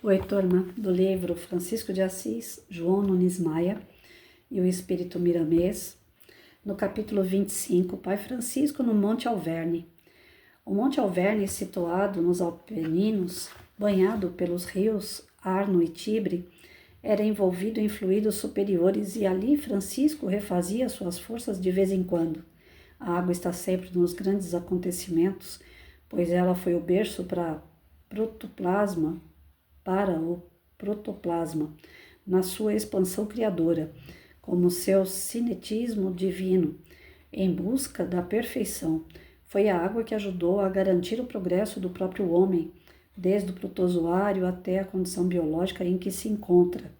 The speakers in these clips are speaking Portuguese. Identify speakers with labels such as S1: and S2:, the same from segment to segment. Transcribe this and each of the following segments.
S1: Oi, turma do livro Francisco de Assis, João Nunes Maia e o Espírito Miramês, no capítulo 25, Pai Francisco no Monte Alverne. O Monte Alverne, situado nos Apeninos, banhado pelos rios Arno e Tibre, era envolvido em fluidos superiores e ali Francisco refazia suas forças de vez em quando. A água está sempre nos grandes acontecimentos, pois ela foi o berço para o protoplasma, na sua expansão criadora, como seu cinetismo divino, em busca da perfeição. Foi a água que ajudou a garantir o progresso do próprio homem, desde o protozoário até a condição biológica em que se encontra.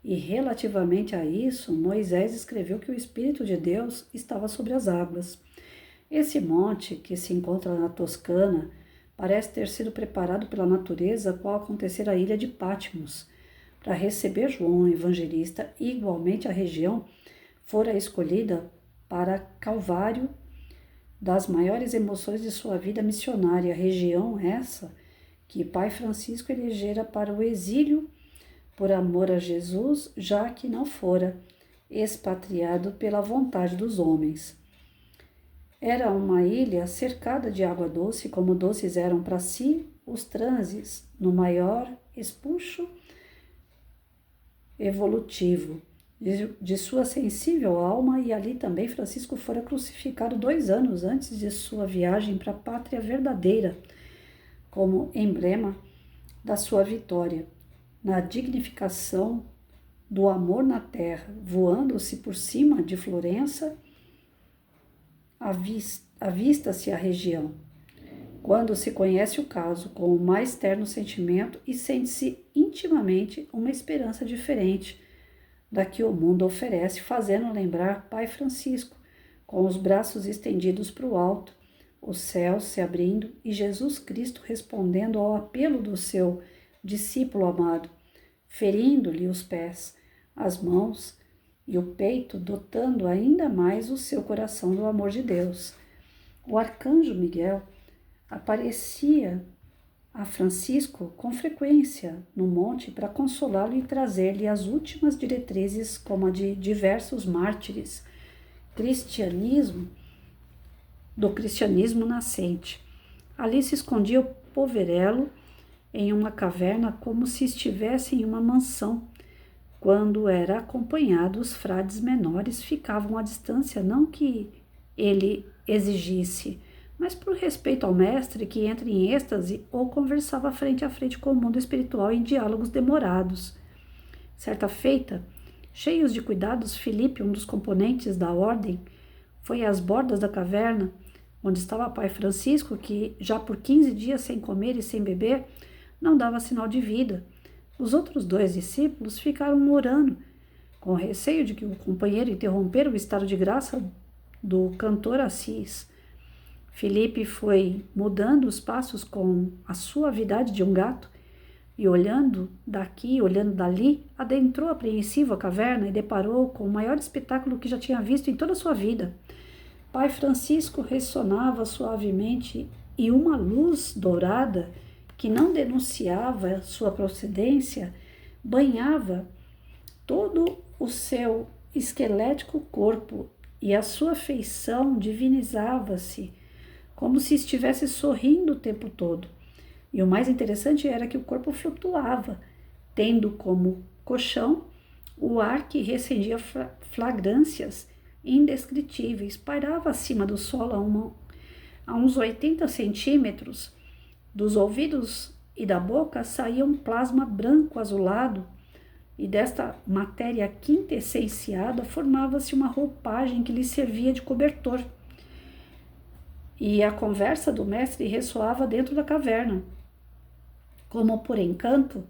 S1: E relativamente a isso, Moisés escreveu que o Espírito de Deus estava sobre as águas. Esse monte, que se encontra na Toscana, parece ter sido preparado pela natureza, qual acontecera à ilha de Patmos. Para receber João Evangelista, igualmente a região fora escolhida para Calvário das maiores emoções de sua vida missionária, região essa que Pai Francisco elegera para o exílio por amor a Jesus, já que não fora expatriado pela vontade dos homens. Era uma ilha cercada de água doce, como doces eram para si os transes, no maior expulso evolutivo de sua sensível alma, e ali também Francisco fora crucificado 2 anos antes de sua viagem para a pátria verdadeira, como emblema da sua vitória, na dignificação do amor na terra, voando-se por cima de Florença, avista-se a região. Quando se conhece o caso com o mais terno sentimento e sente-se intimamente uma esperança diferente da que o mundo oferece, fazendo lembrar Pai Francisco, com os braços estendidos para o alto, os céus se abrindo e Jesus Cristo respondendo ao apelo do seu discípulo amado, ferindo-lhe os pés, as mãos e o peito, dotando ainda mais o seu coração do amor de Deus. O arcanjo Miguel aparecia a Francisco com frequência no monte para consolá-lo e trazer-lhe as últimas diretrizes, como a de diversos mártires do cristianismo nascente. Ali se escondia o poverello em uma caverna, como se estivesse em uma mansão. Quando era acompanhado, os frades menores ficavam à distância, não que ele exigisse, mas por respeito ao mestre, que entra em êxtase ou conversava frente a frente com o mundo espiritual em diálogos demorados. Certa feita, cheios de cuidados, Filipe, um dos componentes da ordem, foi às bordas da caverna, onde estava Pai Francisco, que já por 15 dias sem comer e sem beber, não dava sinal de vida. Os outros 2 discípulos ficaram orando, com receio de que o companheiro interrompera o estado de graça do cantor Assis. Filipe foi mudando os passos com a suavidade de um gato e, olhando daqui, olhando dali, adentrou apreensivo a caverna e deparou com o maior espetáculo que já tinha visto em toda a sua vida. Pai Francisco ressonava suavemente e uma luz dourada, que não denunciava sua procedência, banhava todo o seu esquelético corpo e a sua feição divinizava-se, como se estivesse sorrindo o tempo todo. E o mais interessante era que o corpo flutuava, tendo como colchão o ar que recendia fragrâncias indescritíveis, pairava acima do solo a uns 80 centímetros. Dos ouvidos e da boca saía um plasma branco azulado, e desta matéria quintessenciada formava-se uma roupagem que lhe servia de cobertor. E a conversa do mestre ressoava dentro da caverna, como por encanto,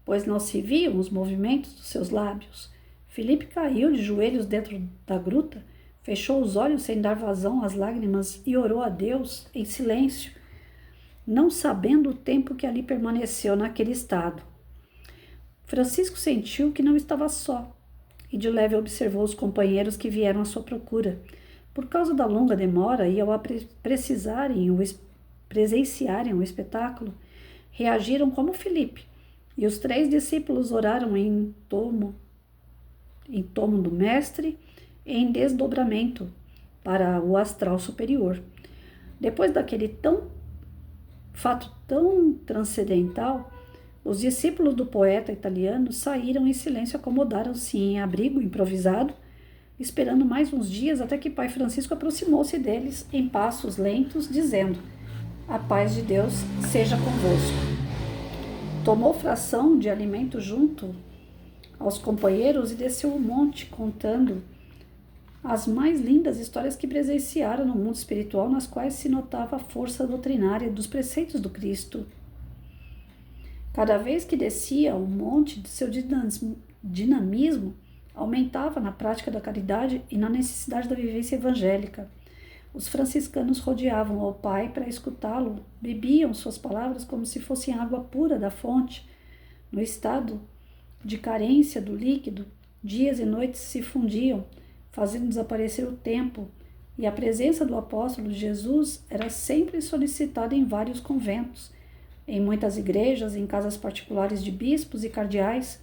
S1: pois não se viam os movimentos dos seus lábios. Filipe caiu de joelhos dentro da gruta, fechou os olhos sem dar vazão às lágrimas e orou a Deus em silêncio, não sabendo o tempo que ali permaneceu naquele estado. Francisco sentiu que não estava só e de leve observou os companheiros que vieram à sua procura. Por causa da longa demora e ao presenciarem o espetáculo, reagiram como Filipe, E os 3 discípulos oraram em torno do mestre em desdobramento para o astral superior. Depois daquele fato tão transcendental, os discípulos do poeta italiano saíram em silêncio, acomodaram-se em abrigo improvisado, esperando mais uns dias até que Pai Francisco aproximou-se deles em passos lentos, dizendo: "A paz de Deus seja convosco." Tomou fração de alimento junto aos companheiros e desceu o monte, contando as mais lindas histórias que presenciara no mundo espiritual, nas quais se notava a força doutrinária dos preceitos do Cristo. Cada vez que descia o monte, seu dinamismo aumentava na prática da caridade e na necessidade da vivência evangélica. Os franciscanos rodeavam ao Pai para escutá-lo, bebiam suas palavras como se fossem água pura da fonte. No estado de carência do líquido, dias e noites se fundiam, fazendo desaparecer o tempo, e a presença do apóstolo Jesus era sempre solicitada em vários conventos, em muitas igrejas, em casas particulares de bispos e cardeais,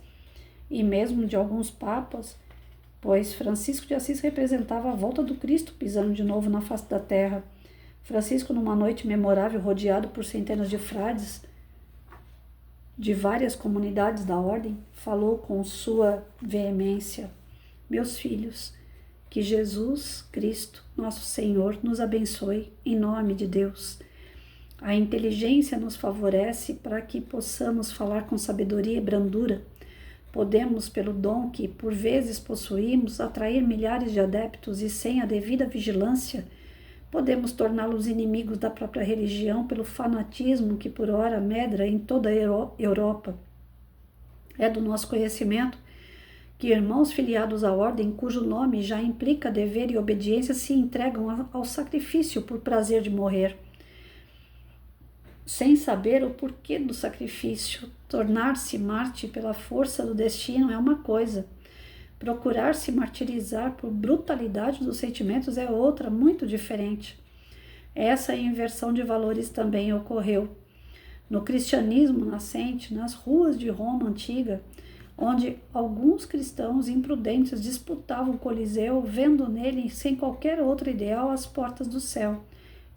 S1: e mesmo de alguns papas, pois Francisco de Assis representava a volta do Cristo pisando de novo na face da terra. Francisco, numa noite memorável, rodeado por centenas de frades de várias comunidades da ordem, falou com sua veemência: "Meus filhos, que Jesus Cristo, nosso Senhor, nos abençoe em nome de Deus. A inteligência nos favorece para que possamos falar com sabedoria e brandura. Podemos, pelo dom que por vezes possuímos, atrair milhares de adeptos e, sem a devida vigilância, podemos torná-los inimigos da própria religião pelo fanatismo que por ora medra em toda a Europa. É do nosso conhecimento que irmãos filiados à ordem, cujo nome já implica dever e obediência, se entregam ao sacrifício por prazer de morrer, sem saber o porquê do sacrifício. Tornar-se mártir pela força do destino é uma coisa. Procurar se martirizar por brutalidade dos sentimentos é outra, muito diferente. Essa inversão de valores também ocorreu no cristianismo nascente, nas ruas de Roma antiga, onde alguns cristãos imprudentes disputavam o Coliseu, vendo nele, sem qualquer outro ideal, as portas do céu.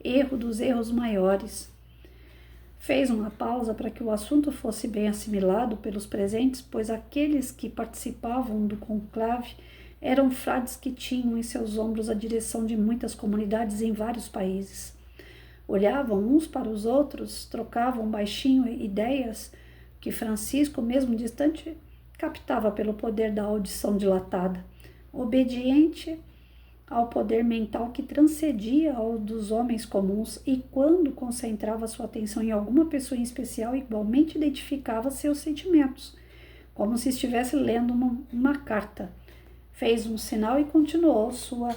S1: Erro dos erros maiores. Fez uma pausa para que o assunto fosse bem assimilado pelos presentes, pois aqueles que participavam do conclave eram frades que tinham em seus ombros a direção de muitas comunidades em vários países. Olhavam uns para os outros, trocavam baixinho ideias que Francisco, mesmo distante, captava pelo poder da audição dilatada, obediente ao poder mental que transcendia ao dos homens comuns, e quando concentrava sua atenção em alguma pessoa em especial, igualmente identificava seus sentimentos, como se estivesse lendo uma carta. Fez um sinal e continuou sua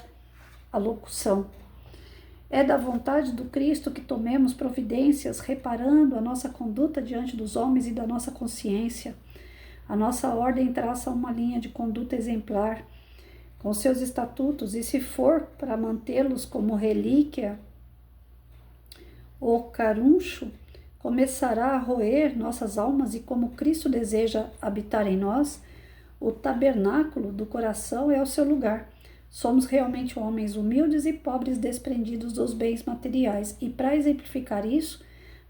S1: alocução. É da vontade do Cristo que tomemos providências, reparando a nossa conduta diante dos homens e da nossa consciência. A nossa ordem traça uma linha de conduta exemplar, com seus estatutos, e se for para mantê-los como relíquia, o caruncho começará a roer nossas almas, e como Cristo deseja habitar em nós, o tabernáculo do coração é o seu lugar. Somos realmente homens humildes e pobres, desprendidos dos bens materiais, e para exemplificar isso,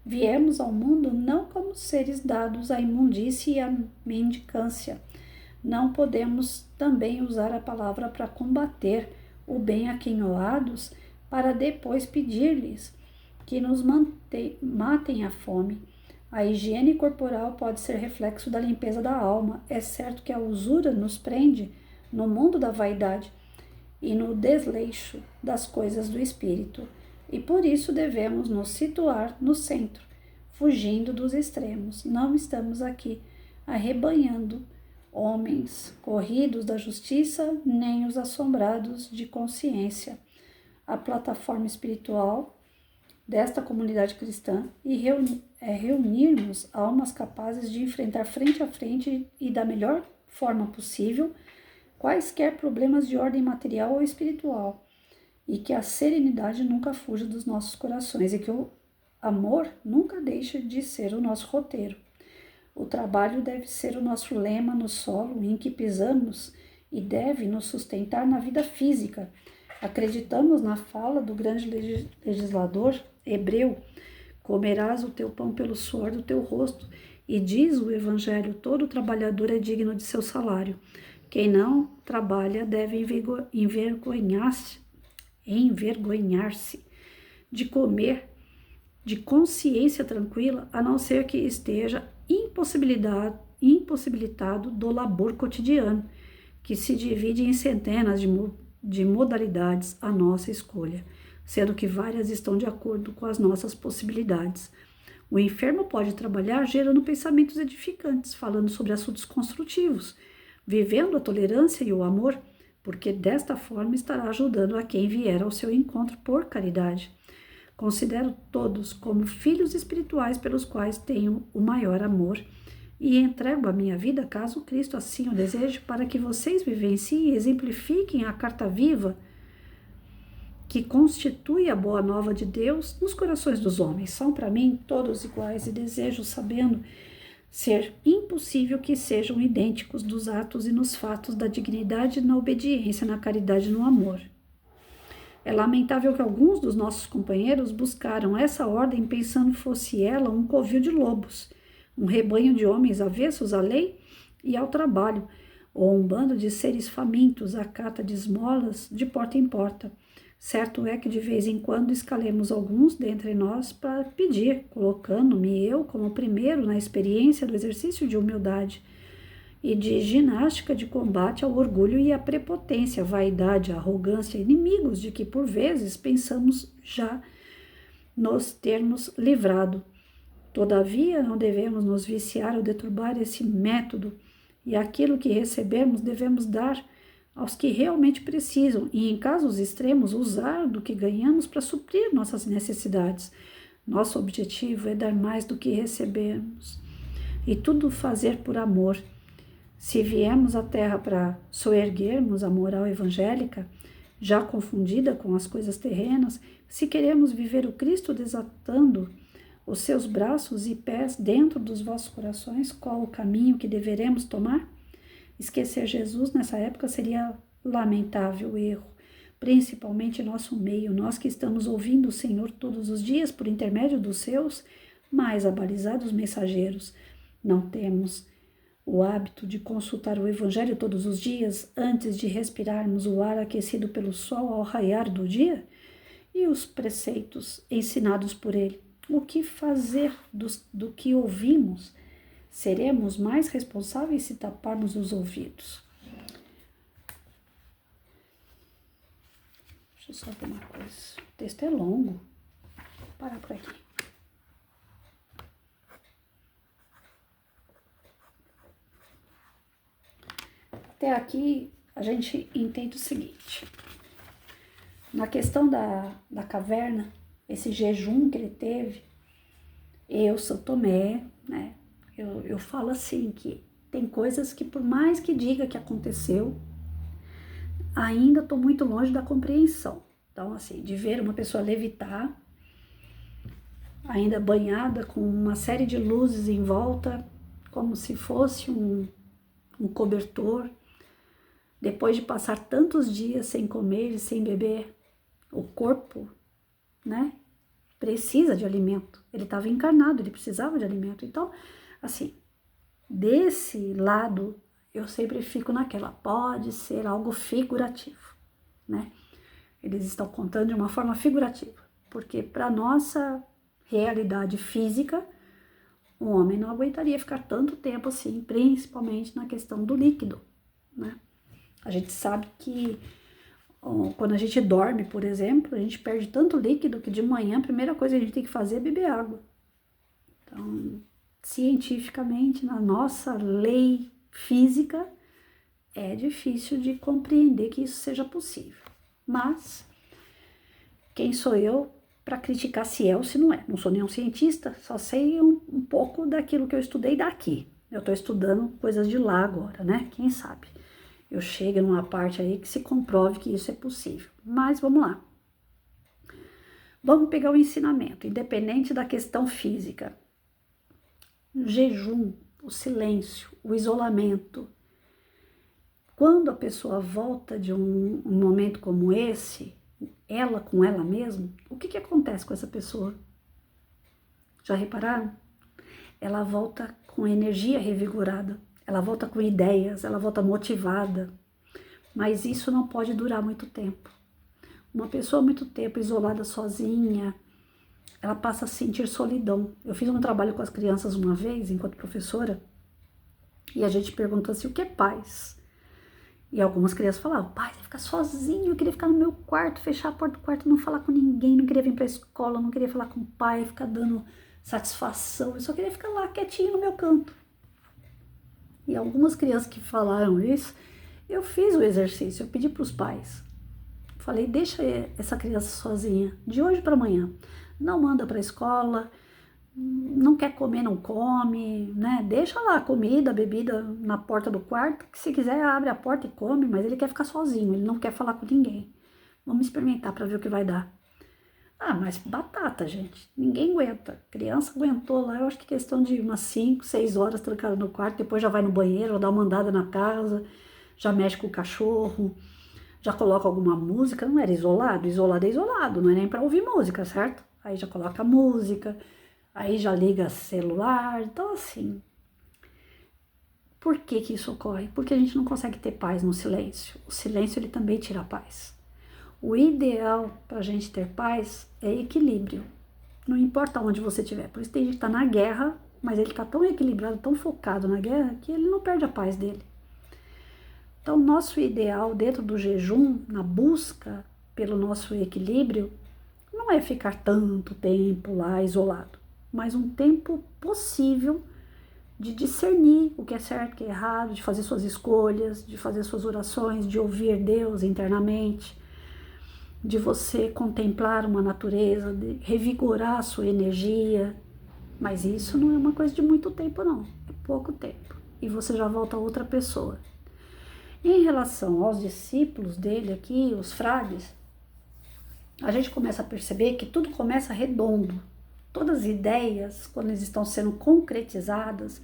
S1: viemos ao mundo não como seres dados à imundície e à mendicância. Não podemos também usar a palavra para combater o bem aquinhoados, para depois pedir-lhes que nos matem a fome. A higiene corporal pode ser reflexo da limpeza da alma. É certo que a usura nos prende no mundo da vaidade e no desleixo das coisas do espírito, e por isso devemos nos situar no centro, fugindo dos extremos. Não estamos aqui arrebanhando homens corridos da justiça, nem os assombrados de consciência. A plataforma espiritual desta comunidade cristã é reunirmos almas capazes de enfrentar frente a frente e da melhor forma possível quaisquer problemas de ordem material ou espiritual, e que a serenidade nunca fuja dos nossos corações, e que o amor nunca deixe de ser o nosso roteiro. O trabalho deve ser o nosso lema no solo em que pisamos e deve nos sustentar na vida física. Acreditamos na fala do grande legislador hebreu: comerás o teu pão pelo suor do teu rosto. E diz o Evangelho: todo trabalhador é digno de seu salário. Quem não trabalha deve envergonhar-se de comer de consciência tranquila, a não ser que esteja impossibilitado do labor cotidiano, que se divide em centenas de modalidades à nossa escolha, sendo que várias estão de acordo com as nossas possibilidades. O enfermo pode trabalhar gerando pensamentos edificantes, falando sobre assuntos construtivos, vivendo a tolerância e o amor, porque desta forma estará ajudando a quem vier ao seu encontro por caridade. Considero todos como filhos espirituais pelos quais tenho o maior amor e entrego a minha vida, caso Cristo assim o deseje, para que vocês vivenciem e exemplifiquem a carta viva que constitui a boa nova de Deus nos corações dos homens. São para mim todos iguais e desejo, sabendo ser impossível que sejam idênticos dos atos e nos fatos da dignidade, na obediência, na caridade e no amor. É lamentável que alguns dos nossos companheiros buscaram essa ordem pensando fosse ela um covil de lobos, um rebanho de homens avessos à lei e ao trabalho, ou um bando de seres famintos à cata de esmolas de porta em porta. Certo é que de vez em quando escalemos alguns dentre nós para pedir, colocando-me eu como primeiro na experiência do exercício de humildade e de ginástica de combate ao orgulho e à prepotência, à vaidade, à arrogância, inimigos de que por vezes pensamos já nos termos livrado. Todavia, não devemos nos viciar ou deturbar esse método, e aquilo que recebemos devemos dar aos que realmente precisam e, em casos extremos, usar do que ganhamos para suprir nossas necessidades. Nosso objetivo é dar mais do que recebemos e tudo fazer por amor. Se viemos à Terra para soerguermos a moral evangélica, já confundida com as coisas terrenas, se queremos viver o Cristo desatando os seus braços e pés dentro dos vossos corações, qual o caminho que deveremos tomar? Esquecer Jesus nessa época seria lamentável erro, principalmente em nosso meio, nós que estamos ouvindo o Senhor todos os dias por intermédio dos seus mais abalizados mensageiros. Não temos o hábito de consultar o Evangelho todos os dias antes de respirarmos o ar aquecido pelo sol ao raiar do dia? E os preceitos ensinados por ele? O que fazer do que ouvimos? Seremos mais responsáveis se taparmos os ouvidos. Deixa eu só ver uma coisa. O texto é longo. Vou parar por aqui. Até aqui a gente entende o seguinte. Na questão da caverna, esse jejum que ele teve, São Tomé, né? Eu falo assim, que tem coisas que por mais que diga que aconteceu, ainda estou muito longe da compreensão. Então, assim, de ver uma pessoa levitar, ainda banhada com uma série de luzes em volta, como se fosse um cobertor, depois de passar tantos dias sem comer e sem beber, o corpo, né, precisa de alimento. Ele estava encarnado, ele precisava de alimento. Então, assim, desse lado, eu sempre fico naquela, pode ser algo figurativo, né? Eles estão contando de uma forma figurativa, porque para nossa realidade física, o homem não aguentaria ficar tanto tempo assim, principalmente na questão do líquido, né? A gente sabe que quando a gente dorme, por exemplo, a gente perde tanto líquido que de manhã a primeira coisa que a gente tem que fazer é beber água. Então, cientificamente, na nossa lei física, é difícil de compreender que isso seja possível. Mas, quem sou eu para criticar se é ou se não é? Não sou nenhum cientista, só sei um pouco daquilo que eu estudei daqui. Eu estou estudando coisas de lá agora, né? Quem sabe? Eu chego numa parte aí que se comprove que isso é possível. Mas vamos lá. Vamos pegar o ensinamento, independente da questão física. Jejum, o silêncio, o isolamento. Quando a pessoa volta de um momento como esse, ela com ela mesma, o que acontece com essa pessoa? Já repararam? Ela volta com energia revigorada, ela volta com ideias, ela volta motivada, mas isso não pode durar muito tempo. Uma pessoa muito tempo isolada sozinha, ela passa a sentir solidão. Eu fiz um trabalho com as crianças uma vez, enquanto professora, e a gente perguntou assim, o que é paz? E algumas crianças falavam, pai, você fica sozinho, eu queria ficar no meu quarto, fechar a porta do quarto, não falar com ninguém, não queria vir pra escola, não queria falar com o pai, ficar dando satisfação, eu só queria ficar lá quietinho no meu canto. E algumas crianças que falaram isso, eu fiz o exercício, eu pedi pros pais, falei, deixa essa criança sozinha, de hoje para amanhã, não manda pra escola, não quer comer, não come, né? Deixa lá a comida, a bebida na porta do quarto, que se quiser abre a porta e come, mas ele quer ficar sozinho, ele não quer falar com ninguém. Vamos experimentar para ver o que vai dar. Ah, mas batata, gente, ninguém aguenta. Criança aguentou lá, eu acho que questão de umas 5, 6 horas trancada no quarto, depois já vai no banheiro, dá uma andada na casa, já mexe com o cachorro, já coloca alguma música, não era isolado? Isolado é isolado, não é nem para ouvir música, certo? Aí já coloca música, aí já liga celular, então assim, por que isso ocorre? Porque a gente não consegue ter paz no silêncio. O silêncio, ele também tira a paz. O ideal para a gente ter paz é equilíbrio. Não importa onde você estiver. Por isso tem gente que está na guerra, mas ele está tão equilibrado, tão focado na guerra, que ele não perde a paz dele. Então, nosso ideal dentro do jejum, na busca pelo nosso equilíbrio, não é ficar tanto tempo lá isolado, mas um tempo possível de discernir o que é certo, o que é errado, de fazer suas escolhas, de fazer suas orações, de ouvir Deus internamente, de você contemplar uma natureza, de revigorar a sua energia. Mas isso não é uma coisa de muito tempo, não. É pouco tempo. E você já volta a outra pessoa. Em relação aos discípulos dele aqui, os frades, a gente começa a perceber que tudo começa redondo. Todas as ideias, quando eles estão sendo concretizadas,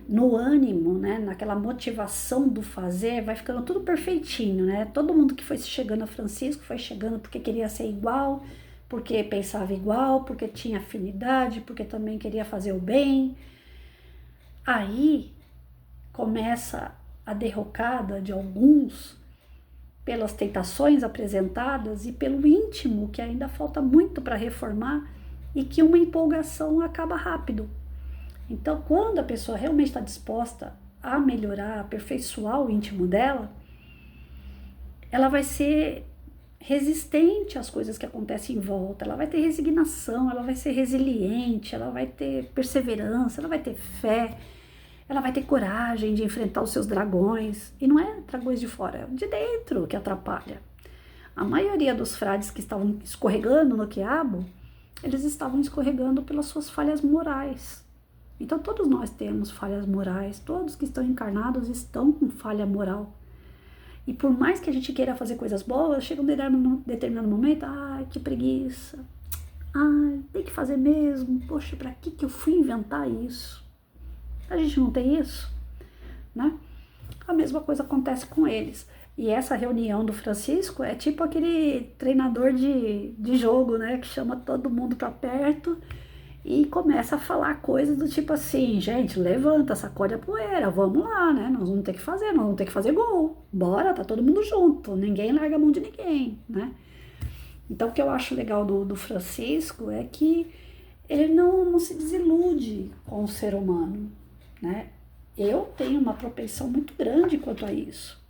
S1: no ânimo, né, naquela motivação do fazer, vai ficando tudo perfeitinho, né? Todo mundo que foi chegando a Francisco foi chegando porque queria ser igual, porque pensava igual, porque tinha afinidade, porque também queria fazer o bem. Aí começa a derrocada de alguns pelas tentações apresentadas e pelo íntimo, que ainda falta muito para reformar e que uma empolgação acaba rápido. Então, quando a pessoa realmente está disposta a melhorar, a aperfeiçoar o íntimo dela, ela vai ser resistente às coisas que acontecem em volta, ela vai ter resignação, ela vai ser resiliente, ela vai ter perseverança, ela vai ter fé, ela vai ter coragem de enfrentar os seus dragões. E não é dragões de fora, é de dentro que atrapalha. A maioria dos frades que estavam escorregando no quiabo, eles estavam escorregando pelas suas falhas morais. Então todos nós temos falhas morais, todos que estão encarnados estão com falha moral. E por mais que a gente queira fazer coisas boas, chega um determinado momento, ai, que preguiça, ai, tem que fazer mesmo, poxa, pra que eu fui inventar isso? A gente não tem isso, né? A mesma coisa acontece com eles. E essa reunião do Francisco é tipo aquele treinador de jogo, né? Que chama todo mundo pra perto e começa a falar coisas do tipo assim, gente, levanta, sacode a poeira, vamos lá, né? Nós vamos ter que fazer, nós vamos ter que fazer gol. Bora, tá todo mundo junto, ninguém larga a mão de ninguém, né? Então o que eu acho legal do Francisco é que ele não se desilude com o ser humano, né? Eu tenho uma propensão muito grande quanto a isso.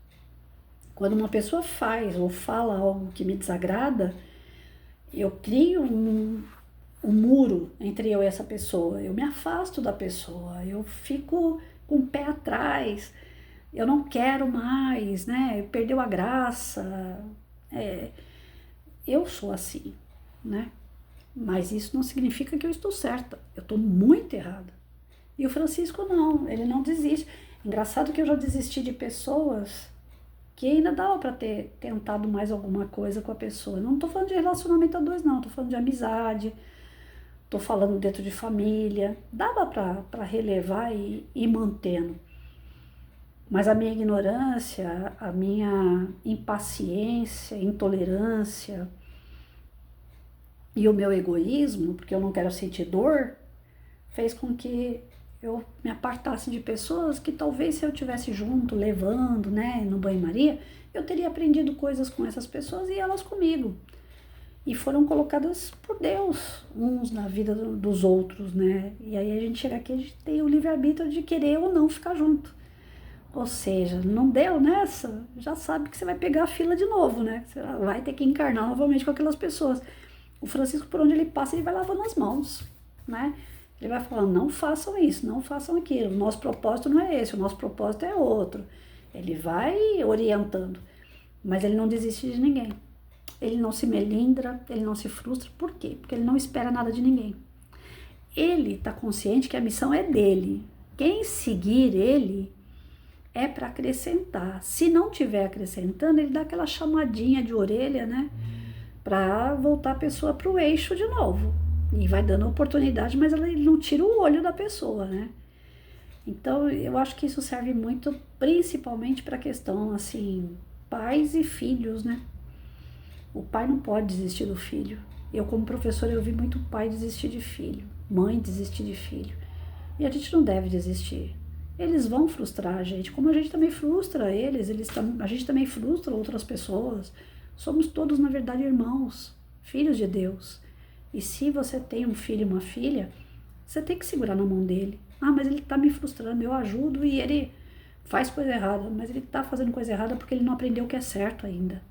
S1: Quando uma pessoa faz ou fala algo que me desagrada, eu crio um muro entre eu e essa pessoa, eu me afasto da pessoa, eu fico com o pé atrás, eu não quero mais, né? Perdeu a graça. Eu sou assim, né? Mas isso não significa que eu estou certa, eu estou muito errada. E o Francisco não, ele não desiste. Engraçado que eu já desisti de pessoas que ainda dava para ter tentado mais alguma coisa com a pessoa. Não estou falando de relacionamento a dois, não, estou falando de amizade. estou falando dentro de família, dava para relevar e ir mantendo. Mas a minha ignorância, a minha impaciência, intolerância e o meu egoísmo, porque eu não quero sentir dor, fez com que eu me apartasse de pessoas que talvez se eu tivesse junto, levando, né, no banho-maria, eu teria aprendido coisas com essas pessoas e elas comigo. E foram colocadas por Deus, uns na vida dos outros, né? E aí a gente chega aqui, a gente tem o livre-arbítrio de querer ou não ficar junto. Ou seja, não deu nessa, já sabe que você vai pegar a fila de novo, né? Você vai ter que encarnar novamente com aquelas pessoas. O Francisco, por onde ele passa, ele vai lavando as mãos, né? Ele vai falando, não façam isso, não façam aquilo. O nosso propósito não é esse, o nosso propósito é outro. Ele vai orientando, mas ele não desiste de ninguém. Ele não se melindra, ele não se frustra. Por quê? Porque ele não espera nada de ninguém. Ele está consciente que a missão é dele. Quem seguir ele é para acrescentar. Se não tiver acrescentando, ele dá aquela chamadinha de orelha, né? Para voltar a pessoa para o eixo de novo. E vai dando oportunidade, mas ele não tira o olho da pessoa, né? Então, eu acho que isso serve muito, principalmente para a questão, assim, pais e filhos, né? O pai não pode desistir do filho. Eu, como professora, eu vi muito pai desistir de filho, mãe desistir de filho. E a gente não deve desistir. Eles vão frustrar a gente, como a gente também frustra eles, a gente também frustra outras pessoas. Somos todos, na verdade, irmãos, filhos de Deus. E se você tem um filho e uma filha, você tem que segurar na mão dele. Ah, mas ele está me frustrando, eu ajudo e ele faz coisa errada. Mas ele está fazendo coisa errada porque ele não aprendeu o que é certo ainda.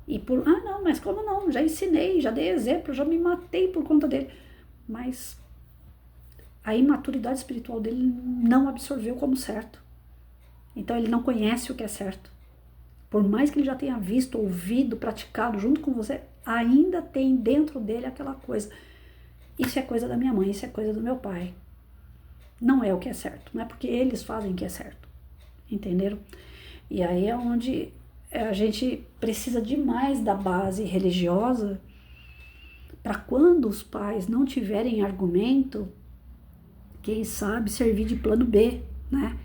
S1: Não, mas como não? Já ensinei, já dei exemplo, já me matei por conta dele. Mas a imaturidade espiritual dele não absorveu como certo. Então ele não conhece o que é certo. Por mais que ele já tenha visto, ouvido, praticado junto com você, ainda tem dentro dele aquela coisa. Isso é coisa da minha mãe, isso é coisa do meu pai. Não é o que é certo, não é porque eles fazem o que é certo. Entenderam? E aí é onde a gente precisa demais da base religiosa para quando os pais não tiverem argumento, quem sabe servir de plano B, né?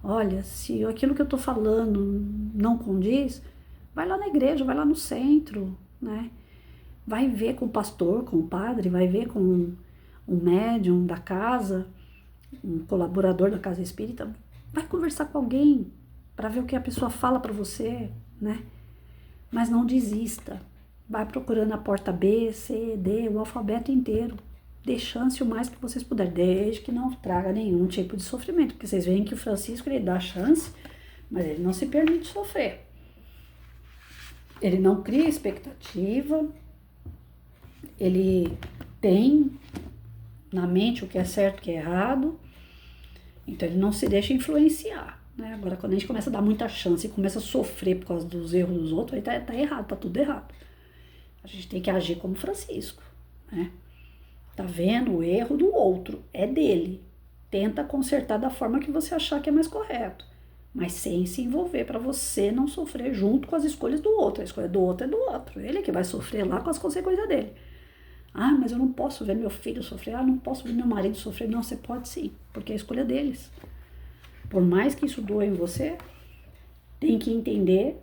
S1: Olha, se aquilo que eu estou falando não condiz, vai lá na igreja, vai lá no centro, né? Vai ver com o pastor, com o padre, vai ver com um médium da casa, um colaborador da casa espírita, vai conversar com alguém para ver o que a pessoa fala para você, né? Mas não desista. Vai procurando a porta B, C, D, o alfabeto inteiro. Dê chance o mais que vocês puderem, desde que não traga nenhum tipo de sofrimento. Porque vocês veem que o Francisco, ele dá chance, mas ele não se permite sofrer. Ele não cria expectativa, ele tem na mente o que é certo e o que é errado, então ele não se deixa influenciar. Né? Agora, quando a gente começa a dar muita chance e começa a sofrer por causa dos erros dos outros, aí tá errado, tá tudo errado. A gente tem que agir como Francisco, né? Tá vendo? O erro do outro é dele. Tenta consertar da forma que você achar que é mais correto, mas sem se envolver, para você não sofrer junto com as escolhas do outro. A escolha do outro é do outro. Ele é que vai sofrer lá com as consequências dele. Ah, mas eu não posso ver meu filho sofrer. Ah, não posso ver meu marido sofrer. Não, você pode sim, porque é a escolha deles. Por mais que isso doa em você, tem que entender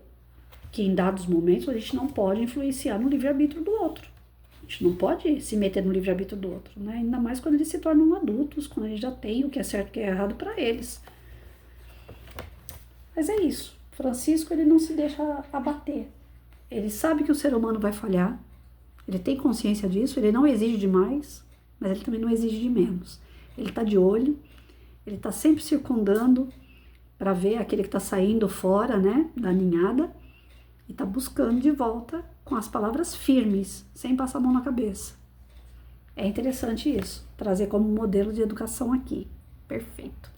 S1: que em dados momentos a gente não pode influenciar no livre-arbítrio do outro. A gente não pode se meter no livre-arbítrio do outro, né? Ainda mais quando eles se tornam adultos, quando a gente já tem o que é certo e o que é errado para eles. Mas é isso. Francisco, ele não se deixa abater. Ele sabe que o ser humano vai falhar, ele tem consciência disso, ele não exige demais, mas ele também não exige de menos. Ele está de olho, ele está sempre circundando para ver aquele que está saindo fora, né, da ninhada, e está buscando de volta com as palavras firmes, sem passar a mão na cabeça. É interessante isso, trazer como modelo de educação aqui. Perfeito.